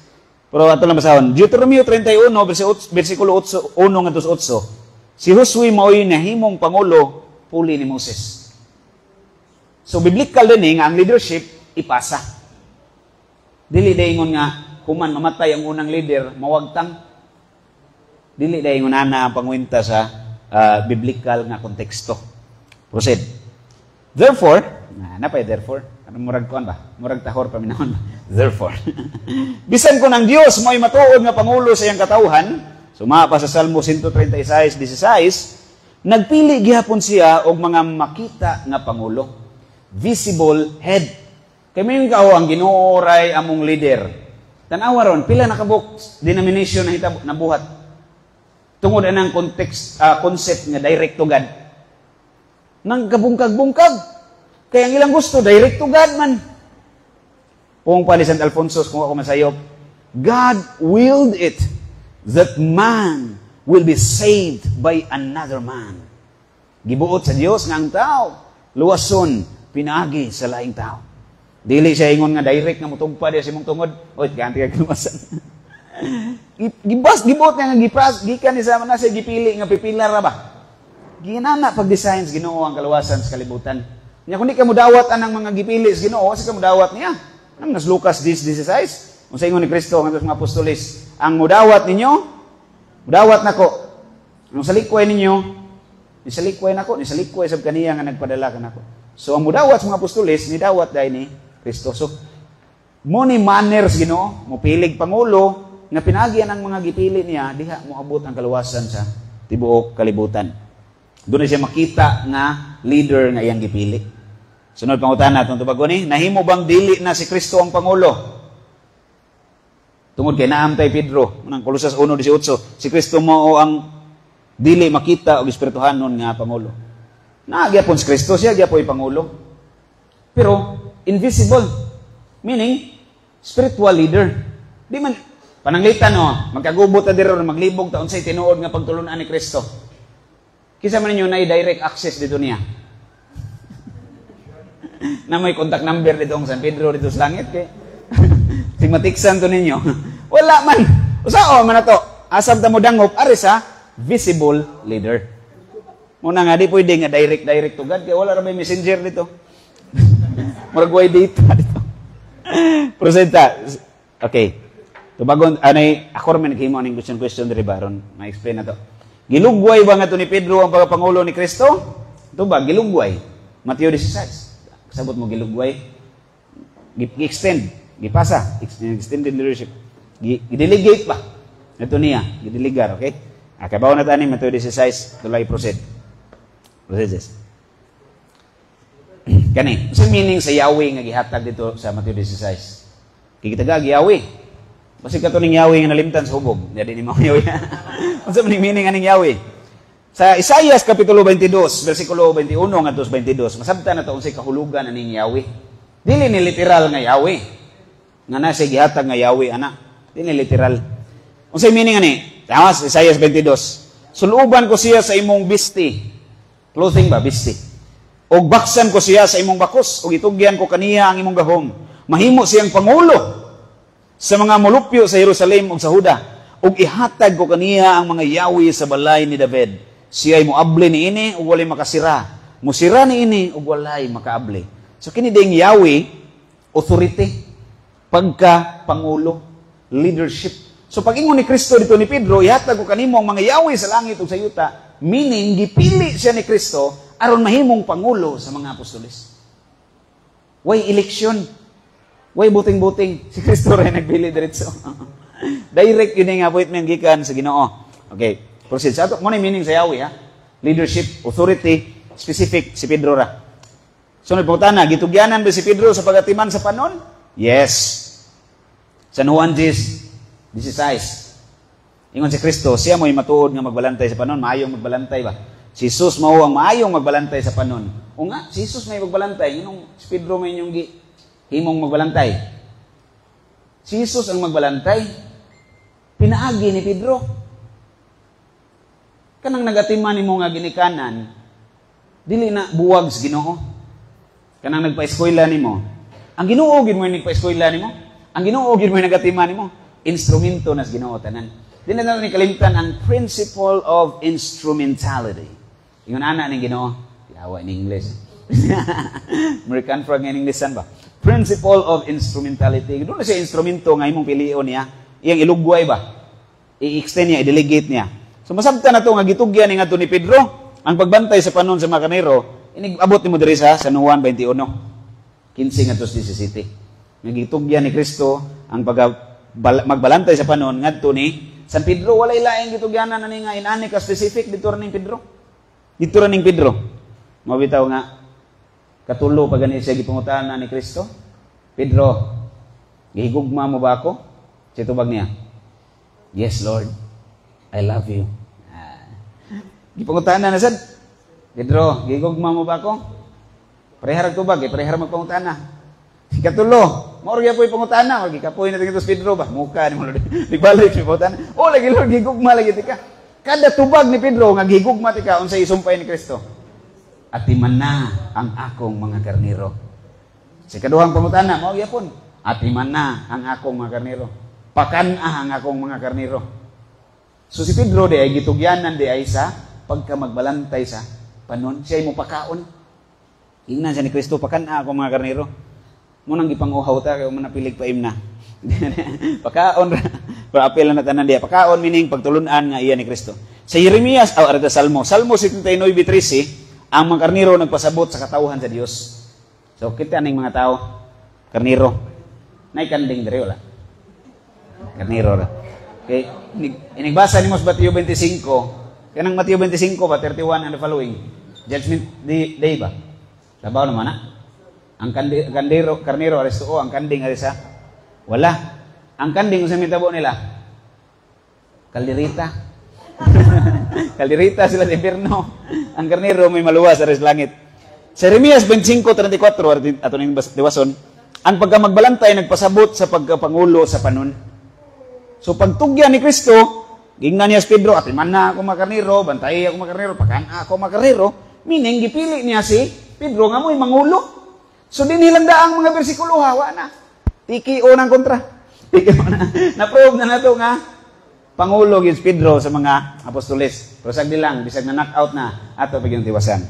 Pero ato lang basahon. Deuteronomio 31 bersikulo 1 ngadto 8. Si Josue mao'y nahimong pangulo puli ni Moses. So biblical din nga ang leadership ipasa. Dili daingon nga human mamatay ang unang leader, mawagtang. Dili dahil ngunana ang pangwinta sa biblical nga konteksto. Proceed. Therefore, napay therefore, ano murag kuan ba? Murag tahor paminahon ba? Therefore, bisan ko ng Dios mo'y matuod nga pangulo sa iyang katawhan, sumapa sa Salmo 136:16, nagpili gihapon siya og mga makita nga pangulo, visible head. Kay may kao ang Ginoo ray among leader. Tan-awa ron pila na kabuk denomination na hitabo nabuhat. Tungod anang concept nga direct to God. Nang kabungkag-bungkag. Kaya ang ilang gusto, direct to God man. Pong pa ni St. Alfonso, kung ako masayop, God willed it that man will be saved by another man. Gibuot sa Dios nga ang tao, luwason, pinaagi sa laing tao. Dili siya ingon nga direct nga mutugpa diya si mong tungod. Oy, ganti ka luwasan. Gibuot nga gipras, gikan ni sa na siya gipili nga pipilar ra ba? Ginana pag-designs Ginoo ang kaluwasan sa kalibutan. Nya kundi ka mudawat anang mga gipili sa Ginoo, sa mudawat niya. Nang nas Lucas 10:16, unsa ingon ni Kristo ngadto sa mga apostoles, ang mudawat ninyo, mudawat nako. Ang salikway ninyo, ni salikway nako, ni salikway sab kaniya nga nagpadala kanako. So ang mudawat sa mga apostoles ni dawat dai ni Kristo. So mo ni manners Ginoo, mo pilig pangulo nga pinagyan ang mga gipili niya diha moabot ang kaluwasan sa tibuok kalibutan. Doon siya makita nga leader nga iyang gipili. Sunod pangutana itong tubago ni, nahimo bang dili na si Kristo ang Pangulo? Tungod kay naam tay Pedro, unang Kolosas 1:18, si Kristo mo ang dili makita og espirituhanon nga Pangulo. Nagyapon si Kristo, siya gyapon Pangulo. Pero invisible, meaning spiritual leader. Di man pananglitan no, magkagubot ta diri maglibog ta unsay tinuod nga pagtulunan ni Kristo. Kisa man ninyo na direct access dito niya. Na may contact number dito ang San Pedro dito sa langit kay tigmatiksan to ninyo. Wala man. Usao man ato. Asab ta mo dangop ari sa visible leader. Muna nga di pwede nga direct to God kay wala ra may messenger dito. Murag way data dito. Proceed ta. Okay. Tubagon anay ako man naghimo ning question diri baron. Ma-explain na to. Gilugway ba nga to ni Pedro ang pagpangulo ni Kristo? Ito ba gilugway? Mateo 16. Sabot mo gilugway, gi-extend, gipasa, extended leadership. Gi-delegate pa. Ito niya, gi-delegar, okay? Kabaw na tani Mateo 16, tulay proceed. Proceed. Kani, sa meaning sa Yahweh nga gihatag dito sa Mateo 16. Kikitaga Yahweh. Basi ka to ning Yahweh nga nalimtan sa hubog. Dadi ni mo Yahweh. Unsa man meaning aning Yahweh? Sa Isaias Kapitulo 22, versikulo 21 ngadto 22, masabtan na to unsay kahulugan aning Yahweh. Dili ni literal nga Yahweh. Nga nasa gihatag nga Yahweh ana. Dili literal. Unsay meaning ani? Tama sa Isaias 22. Suluban ko siya sa imong bisti. Clothing ba bisti? Og baksan ko siya sa imong bakos, og itugyan ko kaniya ang imong gahom. Mahimo siyang pangulo sa mga molupyo sa Jerusalem ug sa Huda, ug ihatag ko kaniya ang mga Yahweh sa balay ni David. Siya'y moable ni ini ug walay makasira. Musira ni ini ug walay makaable. So kini ding Yahweh authority, pagka pangulo, leadership. So pag ingon ni Kristo dito ni Pedro, ihatag ko kanimo ang mga Yahweh sa langit ug sa yuta, meaning gipili siya ni Kristo aron mahimong pangulo sa mga apostoles. Way election. Way buting-buting. Si Kristo rin nagpili diretso. Direct yun yung appointment gikan sa Ginoo. Okay. Proceed. Sa ito, muna yung meaning sa Yahweh, ha? Leadership, authority, specific, si Pedro ra. Sunod po na, gitugyanan ba si Pedro sa pagatiman sa panon? Yes. San Juan 16. Ingon si Kristo, siya mo'y matuod nga magbalantay sa panon, maayong magbalantay ba? Si Jesus mao ang maayong magbalantay sa panon. O nga, si Jesus may magbalantay, yun si Pedro may inyong himong magbalantay. Si Jesus ang magbalantay, pinaagi ni Pedro. Kanang nagatiman nimo nga ginikanan, dili na buwag sa Ginoo. Kanang nagpa-eskwela nimo, ang Ginoo gid mo nagpa-eskwela nimo, ang Ginoo gid mo nagatiman nimo, instrumento nas Ginoo tanan. Dili na ni kalimtan ang principle of instrumentality. Ingon ana ning Ginoo, yawa in English. American frog nga Inglesan ba? Principle of instrumentality. Doon na siya instrumento nga imong pilion niya. Iyang ilugway ba? I-extend niya, i-delegate niya. So masabta na to nga gitugyan nga to ni Pedro. Ang pagbantay sa panon sa mga karnero, inigabot ni mo diri sa San Juan 21. 15 nga to 17. Nga gitugyan ni Kristo ang magbalantay sa panon ngadto ni San Pedro. Walay laing gitugyanan ani nga inani ka specific dito ra ning Pedro. Dito ra ning Pedro. Mabitaw nga katulo pa gani siya gipangutanan ni Kristo. Pedro, gihigugma mo ba ako? Siya tubag niya. Yes, Lord. I love you. Gipangutanan na sad. Pedro, gihigugma mo ba ako? Parehara tubag, parehara magpangutana. Katulo, mauro gyud poy pangutana, wagi kapoy na tingito Pedro ba? Muka ni mo Lord. Balik si pangutana. Oh, lagi Lord gihigugma lagi tika. Kada tubag ni Pedro nga gihigugma tika unsay isumpay ni Kristo. Atiman na ang akong mga karnero. Sa kaduhang pangutana, mao gyapon. Atiman na ang akong mga karnero. Pakan-ah ang akong mga karnero. So si Pedro di ay gitugyanan di ay sa pagka magbalantay sa panon, siya mo pakaon. Ingnan siya ni Kristo, pakan-ah akong mga karnero. Munang gipanguhaw ta kay manapilig paim na. Pakaon ra. Pero apel na tanan diya. Pakaon meaning pagtulunan nga iya ni Kristo. Sa Jeremias o arda Salmo 79:13, ang mga karnero nagpasabot sa katawhan sa Dios. So kita ning mga tao karnero. Nay kanding diri wala. Karnero ra. Okay, inigbasa ni Mateo 25. Kanang Mateo 25 ba 31 and the following. Judgment day ba? Labaw naman na. Ang karnero ares tuo, ang kanding ares sa wala. Ang kanding sa mitabo nila kalderita. Kalderita sila sa impierno. Ang karnero may maluwas ares langit. Sa Jeremias 25:34 ato ning diwason, ang pagkamagbalantay nagpasabot sa pagkapangulo sa panon. So pagtugyan ni Kristo, gingnan niya si Pedro, atiman na ako mga karnero, bantay ako mga karnero, pakan ako mga karnero, meaning gipili niya si Pedro nga mo'y mangulo. So din nilang daang mga bersikulo hawa na. Tiki o ng kontra. Tiki o na. Na-prove na nato nga pangulo gid Pedro sa mga apostoles. Pero sagdi lang bisag na knockout na ato pag yung tiwasan.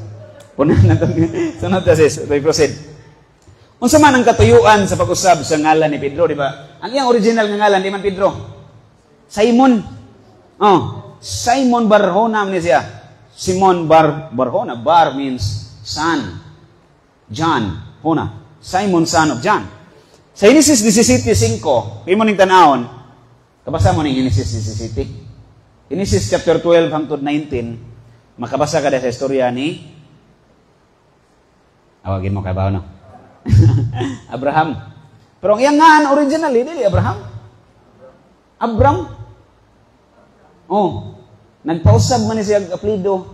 Punan na to. Sunod ta sis, we proceed. Unsa man ang katuyuan sa pag-usab sa ngalan ni Pedro, di ba? Ang iyang original nga ngalan di man Pedro. Simon. Simon Barjona ni siya. Simon Barjona. Bar means son. John. Huna, Simon, son of John. Sa Genesis 17:5, kayo mo ning tanahon, kabasa mo ning Genesis 17. Genesis chapter 12 hangtod 19, makabasa ka sa istorya ni, awagin mo kabaw no? Abraham. Pero ang iyang nga originally, dili Abraham. Abram. Oh, nagpausab man siya apelyido.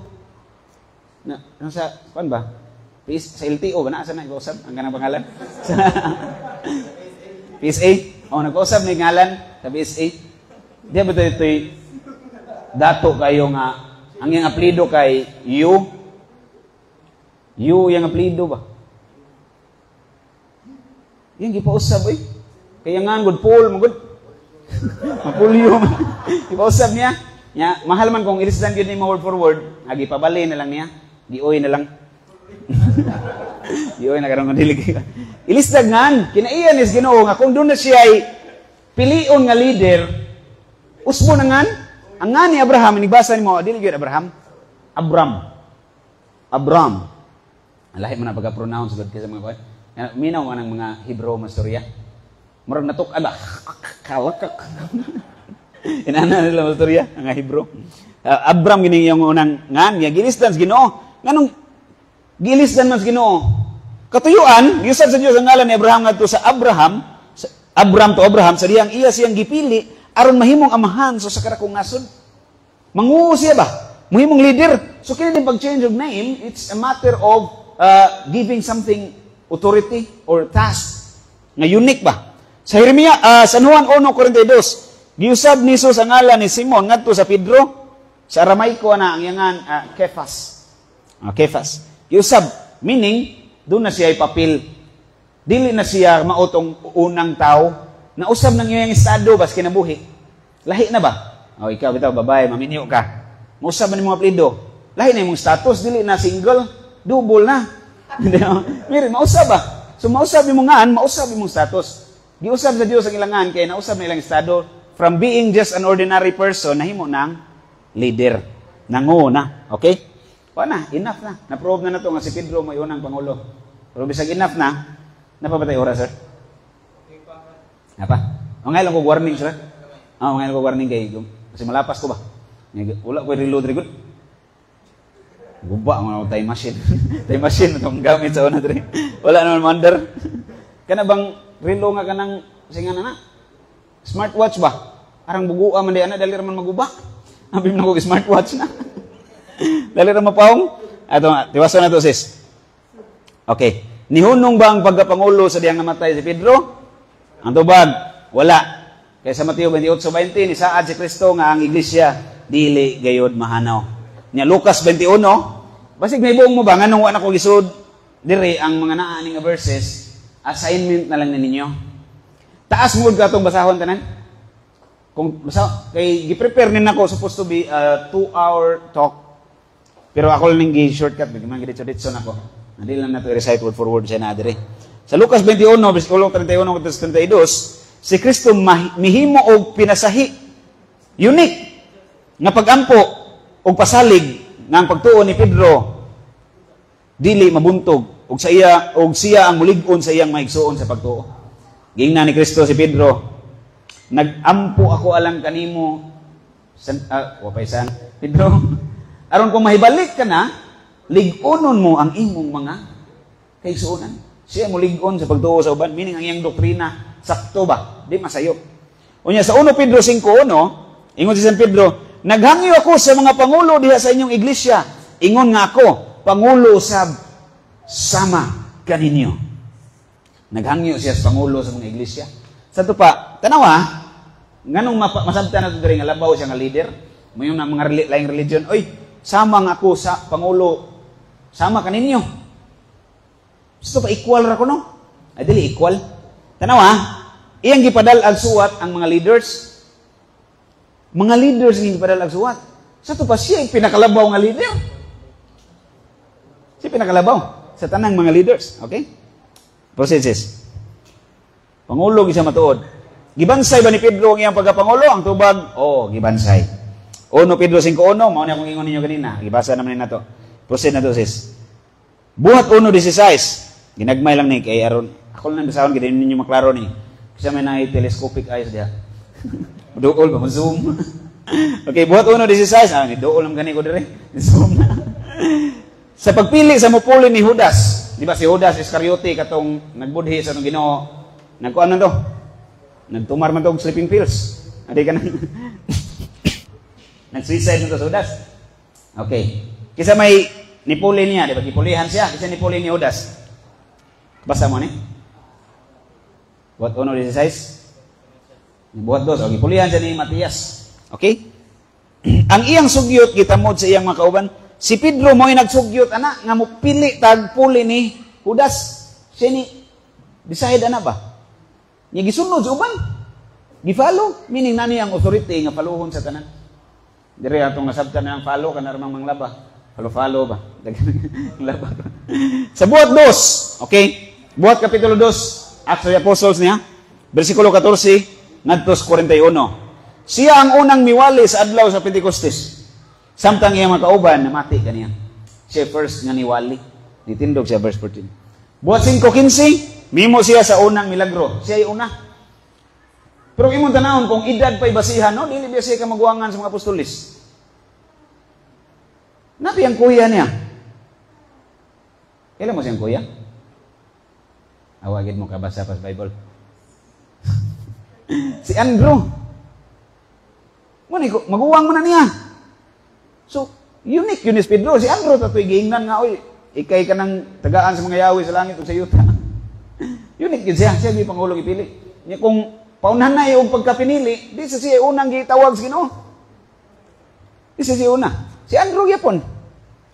Na, sa, kuan ba? Sa LTO ba na? Saan nag-usap? Ang ganang pangalan? PSA? Nag-usap na yung ngalan sa PSA. Di ba ito'y dato kayo nga ang yung apelido kay you? You yung apelido ba? Yung gipausap eh. Kaya nga, good Paul, magod. Mapulyo. Gipausap niya. Mahal man kung ilisdan yun ni word for word, agipabali na lang niya. Di-oy na lang. Diyoy na karong dilig. Ilisdagan kinaiyan is Ginoo nga kung doon na siya ay pilion nga leader, usbo na ngan ang nga ni Abraham inibasa nimo dili gyud Abram. Lahi man na pagka-pronounce gud kaysa mga boy. Minaw man ang mga Hebrew mastorya. Murag natuk ala kalakak. Inana nila mastorya ang Hebrew. Abram gini yung unang ngan ya gilisdan Ginoo nganong gilisdan man sa Ginoo. Katuyuan, giusab sa Dios ang ngalan ni Abraham ngadto sa Abraham to Abraham sa diyang iya siyang gipili aron mahimong amahan sa sakarakong nasod. Manguo siya ba? Mahimong leader. So kini din pag-change of name, it's a matter of giving something authority or task nga unique ba. Sa San Juan 1:42, giusab ni Jesus ang ngalan ni Simon ngadto sa Pedro. Sa Aramaico na ang yangan Kephas. Kephas. Giusab, meaning doon na siya ay papel. Dili na siya mautong unang tao na usab ng iyang estado bas kinabuhi. Lahi na ba? Ikaw bitaw babae, maminyo ka. Mausab man imong apelyido. Lahi na imong status, dili na single, double na. Hindi mo. Miri, mausab ba? So mausab yung ngaan, mausab yung status. Giusab sa Dios ang ilangan kay nausab na ilang estado from being just an ordinary person nahimo nang leader. Nanguna. Okay? Wala na, enough na. Na-prove na to nga si Pedro may unang pangulo. Pero bisag enough na, napapatay oras, sir? Apa? O ngayon lang ko warning, sir? Ngayon ko warning kay kasi malapas ko ba? Wala ko reload record. Guba ang time machine. Time machine itong gamit sa una dre. Wala naman mandar. Kana bang relo nga kanang singa na? Smartwatch ba? Arang bugua man di ana dali ra man maguba. Abi na ko smartwatch na. Dali ra mapaong. Ato tiwaso na to sis. Okay. Nihunong ba ang pagkapangulo sa diyang namatay si Pedro? Ang tubag, wala. Kaya sa Mateo 28:20 ni saad si Kristo nga ang iglesia dili gayud mahanaw. Nya Lucas 21, basig may buong mo ba nganong wa na ko gisud dire ang mga naa ning verses, assignment na lang na ninyo. Taas mo ka tong basahon tanan. Kung basa kay gi-prepare nin nako supposed to be a 2-hour talk. Pero ako lang ning gi-shortcut bigman gidito nako. Hindi lang nato i-recite word for word sa na dire. Sa Lucas 21 bersikulo 31 hangtod 32, si Kristo mihimo og pinasahi unique nga pagampo og pasalig nga ang pagtuo ni Pedro dili mabuntog og siya ang mulig-on sa iyang maigsuon sa pagtuo. Giingnan ni Kristo si Pedro, nagampo ako alang kanimo wapaysan Pedro aron kung mahibalik ka na lig-onon mo ang imong mga kaigsuonan. Siya mulig-on sa pagtuo sa uban, meaning ang iyang doktrina sakto ba? Di masayo. Unya sa 1 Pedro 5:1, ingon si San Pedro, naghangyo ako sa mga pangulo diha sa inyong iglesia. Ingon nga ako, pangulo sab sama kaninyo. Naghangyo siya sa pangulo sa mga iglesia. Sa to pa, tanawa, nganong masabtan na to diri nga labaw siya nga leader, mayon na mga laing religion, oy, sama nga ako sa pangulo, sama kaninyo. Gusto pa equal ra ko no? Ay dili equal. Tanawa, iyang gipadal-ag suwat ang mga leaders. Mga leaders nga gipadal-ag suwat. Sa to pa siya yung pinakalabaw nga leader. Siya pinakalabaw sa tanang mga leaders. Okay? Proceed, sis. Pangulo siya matuod. Gibansay ba ni Pedro ang iyang pagkapangulo? Ang tubag? Oo, gibansay. 1 Pedro 5:1, mao na akong ingon ninyo kanina. Gibasa naman na to. Proceed na to, sis. Buhat 1:16. Ginagmay lang ni kay aron. Ako lang basahon gid ninyo maklaro ni. Kasi may nay telescopic eyes diha. Duol ba mo zoom? Okay, buhat 1:16. Ni duol lang gani ko dire. Zoom na. Sa pagpili sa mupuli ni Judas, di ba si Judas Iscariote katong nagbudhi sa tong Ginoo. Nagkuan man to. Nagtumar man to og sleeping pills. Adi ka nang nag-suicide nito sa Judas. Okay. Kisa may nipuli niya, di ba? Kipulihan siya. Kisa nipuli ni Judas. Basa mo ni? Buhat 1:16. Buhat 2. Okay, pulihan siya ni Matias. Okay? Ang iyang sugyot, gitamod sa iyang mga kauban. Si Pedro mo'y nagsugyot, anak, nga mo pili tagpuli ni Judas. Siya ni, decide, anak ba? Niya gisunod sa uban. Gifalo. Meaning, nani ang authority nga paluhon sa tanan. Dire atong nasabtan na ang follow, kanarmang manglaba. Follow ba? Laba. Sa buhat 2, okay? Buhat kapitulo 2, Acts of the Apostles niya, versikulo 14, ngadtos 41. Siya ang unang miwali sa adlaw sa Pentecostes. Samtang iyang mga kauban, namati kaniya. Siya first nga niwali. Ditindog siya, verse 14. Buhat 5:15, mimo siya sa unang milagro. Siya ay una. Pero imong tanawon, kung edad pa'y basihan, no? Dili ba siya ka magwangan sa mga apostolis? Napi ang kuya niya. Kailan mo siyang kuya? Awagid mo kabasa pa sa Bible. Si Andrew. Maguwang mo na niya. So, unique yun is Pedro. Si Andrew, tato'y giingnan nga, oy, ikay ka ng tagaan sa mga yawi sa langit o sa yuta. Unique yun siya. Siya may pangulong ipili. Niya, kung paunahan na yung pagkapinili, di siya unang gitawag sa Ginoo. Di siya una. Si Andrew yapon.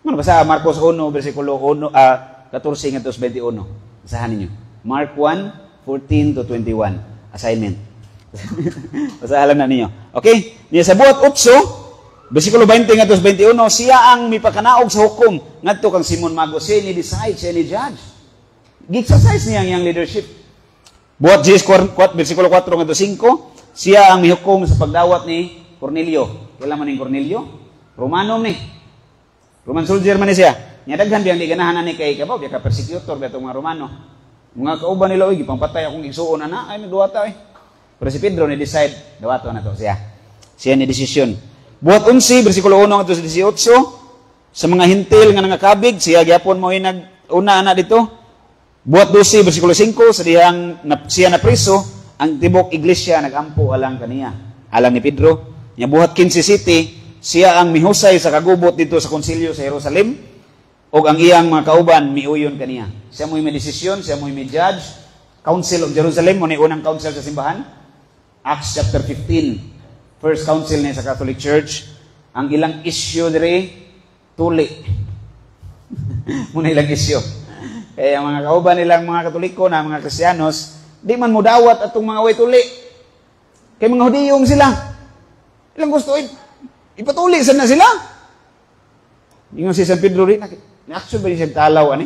Ano ba sa Marcos 1, versikulo 14 hanggang 21? Basahan ninyo. Mark 1:14-21. Assignment. Basahan lang na ninyo. Okay? Niya sa buhat 8, Bersikulo 20 ngadto sa 21, siya ang mipakanaog sa hukom ngadto kang Simon Mago, siya ni decide, siya ni judge. Gi-exercise niya ang leadership. Buhat bersikulo 4 ngadto 5, siya ang mihukom sa pagdawat ni Cornelio. Kailan man ni Cornelio? Romano ni. Roman soldier man ni siya. Nya daghan biyang di ganahan ni kay kabaw, biya ka persecutor biya tong mga Romano. Mga kauban nila oy gipangpatay akong igsuon ana, ay duwata eh. Pero si Pedro ni decide, dawato na to siya. Siya ni desisyon. Buhat 11, bersikulo 1 ngadto sa 18, sa mga hintil nga nangakabig, siya gyapon mo una ana dito. Buhat 12, bersikulo 5, sa dihang siya na preso, ang tibok iglesia nagampo alang kaniya, alang ni Pedro. Nya buhat 15 city, siya ang mihusay sa kagubot dito sa konsilyo sa Jerusalem, ug ang iyang mga kauban miuyon kaniya. Siya mo may desisyon, siya mo may judge. Council of Jerusalem mo ni unang council sa simbahan. Acts chapter 15. First council niya sa Catholic Church, ang ilang issue dire tuli. Muna ilang issue. Kaya mga kauban nilang mga Katoliko na mga Kristiyanos, di man mo dawat atong mga way tuli. Kay mga Hudiyong sila. Ilang gusto ipatuli sana sila. Ingon si San Pedro rin, na-action ba niya siyang talaw, ani?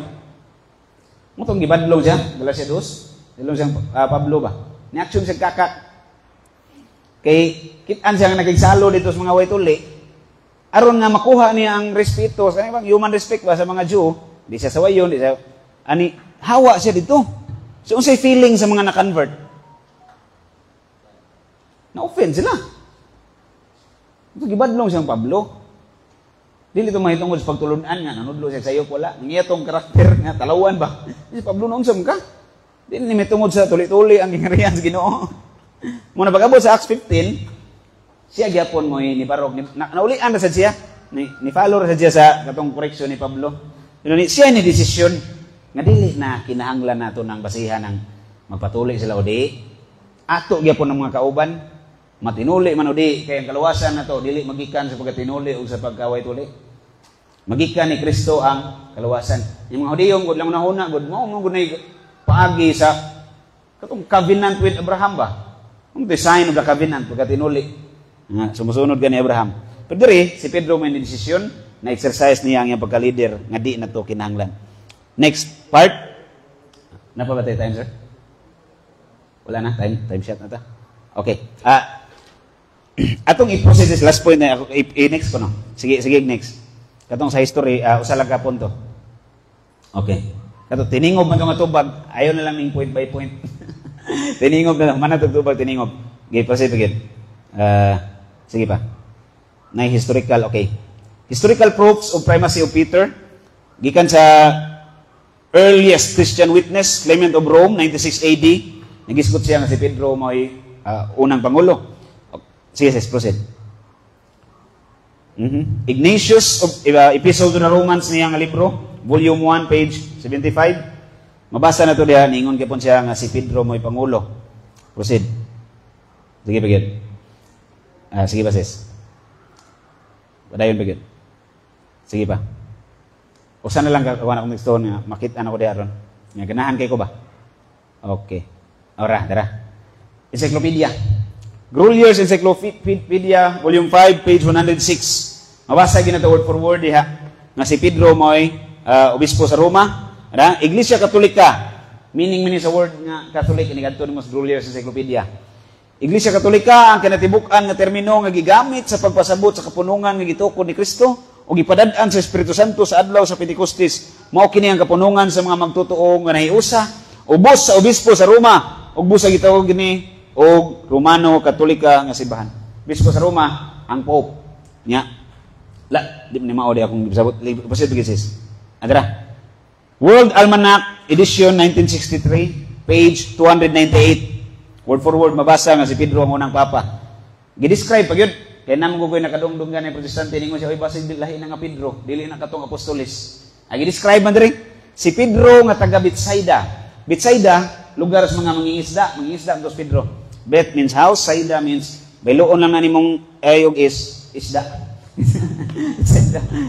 Mutong gibadlaw siya, Galacia 2, dalawang siyang Pablo ba? Ni-action siyang kakak. Kay kitaan siya nga nakigsalo dito sa mga way tuli, aron nga makuha niya ang respeto, sa human respect ba sa mga Jew, di siya sawayon, di siya, ani, hawa siya dito. So, unsay feeling sa mga na-convert? Na-offend sila. Ito, gibadlong siyang Pablo. Dili ito mahitungod sa pagtulunan nga, nanudlo siya sa iyo, wala. Nga itong karakter nga, talawan ba? Si Pablo, naunsam ka? Dili ni mahitungod sa tuli-tuli ang gingarihan sa Ginoo. Muna pag-abot sa Acts 15, siya gyapon mo ni Barok, naulian na sa siya, ni follow sa siya sa katong koreksyon ni Pablo. Pero siya ni desisyon, nga dili na kinahanglan nato ng basihan ng magpatuloy sila o di. Ato gyapon ng mga kauban, matinuli man o di, kaya ang kaluwasan na to, dili magikan sa pagkatinuli o sa pagkaway tuli. Magikan ni Kristo ang kaluwasan. Yung mga Hudiyong, good lang nahuna, good mo na paagi sa katong covenant with Abraham ba? Ang design of the covenant, pagkatinuli. Sumusunod ka ni Abraham. Pero diri, si Pedro may desisyon na exercise niya ang iyang pagka-leader nga di na to kinahanglan. Next part. Napa ba tayo time, sir? Wala na? Time shot na ta? Okay. Atong i-process last point na ako, i-next ko no? Sige, next. Katong sa history, usa lang ka punto. Okay. Kato, tiningob man itong atubag, ayaw na lang ng point by point. Tiningob na lang, manatugtubag, tiningob. Okay, proceed again. Sige pa. Na historical, okay. Historical proofs of primacy of Peter. Gikan sa earliest Christian witness, Clement of Rome, 96 AD. Nagisgot siya nga si Pedro may unang pangulo. Sige, proceed. Ignatius of Epistle to the Romans niyang libro, volume 1, page 75. Mabasa na to diha, ningon gyapon siya nga si Pedro mo'y pangulo. Proceed. Sige, pagid. Sige pa, sis. Padayon, pagid. Sige pa. Usa na lang kawan akong teksto nga makita na ko diha ron. Nga ganahan kay ko ba? Okay. Ora, dara. Encyclopedia. Grulier's Encyclopedia, volume 5, page 106. Mabasa gyud na to word for word diha nga si Pedro mo'y obispo sa Roma. Iglesia Katolika, meaning sa word nga Catholic, ini kadto nimo sa Grulier's Encyclopedia. Iglesia Katolika ang kinatibuk-an nga termino nga gigamit sa pagpasabot sa kapunungan nga gitukod ni Kristo o gipadad-an sa Espiritu Santo sa adlaw sa Pentecostes. Mao kini ang kapunungan sa mga magtutuo nga nahiusa, ubos sa obispo sa Roma, ug busa gitawag gini og Romano Katolika nga simbahan. Obispo sa Roma ang Pope. Nya. Di ni mao di akong bisabot. Pasito gisis. Adra. World Almanac, edition 1963, page 298. Word for word, mabasa nga si Pedro ang unang papa. Gidescribe pag yun. Kaya naman ko nakadungdunggan ng protestante, ningon siya, basa lahi na nga Pedro, dili na katong apostolis. Gidescribe man rin, si Pedro nga taga Bethsaida. Bethsaida, lugar sa mga mangingisda ang dos Pedro. Beth means house, Saida means, bayloon lang na nimong ayog is isda.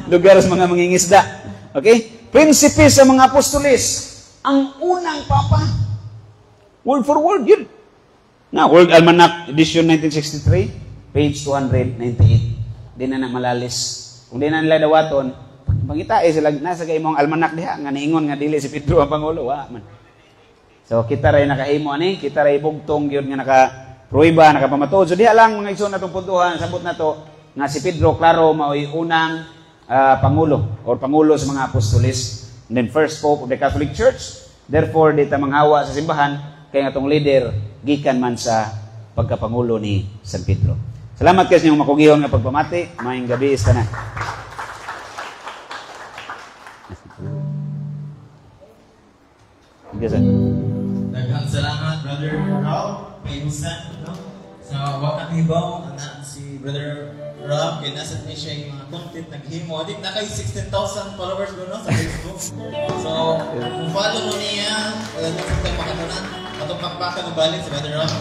Lugar sa mga mangingisda. Okay? Prinsipe sa mga apostolis, ang unang papa. Word for word, yun. World Almanac, edition 1963, page 298. di na malalis. Kung di na nila dawaton, pangita sila nasa kay imong almanak diha nga niingon nga dili si Pedro ang pangulo, wa man. So kita ray nakahimo ani, kita ray bugtong gyud nga naka-pruiba, nakapamatuod. So diha lang mga igsoon natong puntuhan, sabot nato nga si Pedro klaro mao'y unang pangulo or pangulo sa mga apostolis. And then first pope of the Catholic Church. Therefore, di ta manghawa sa simbahan kay atong leader gikan man sa pagkapangulo ni San Pedro. Salamat kayo sa inyong makugihon nga pagpamati. Maayong gabi sa tanan. Okay, sir. Daghang salamat, Brother Rob, Payusan, no? Sa wakang hibaw, anak si Brother Rob, kaya nasa niya siya yung mga content naghimo. Adik na kayo 16,000 followers doon, no? Sa Facebook. So, kung follow mo niya, nasa tayo makatunan, atong pakpakan ng balik sa Brother Rob.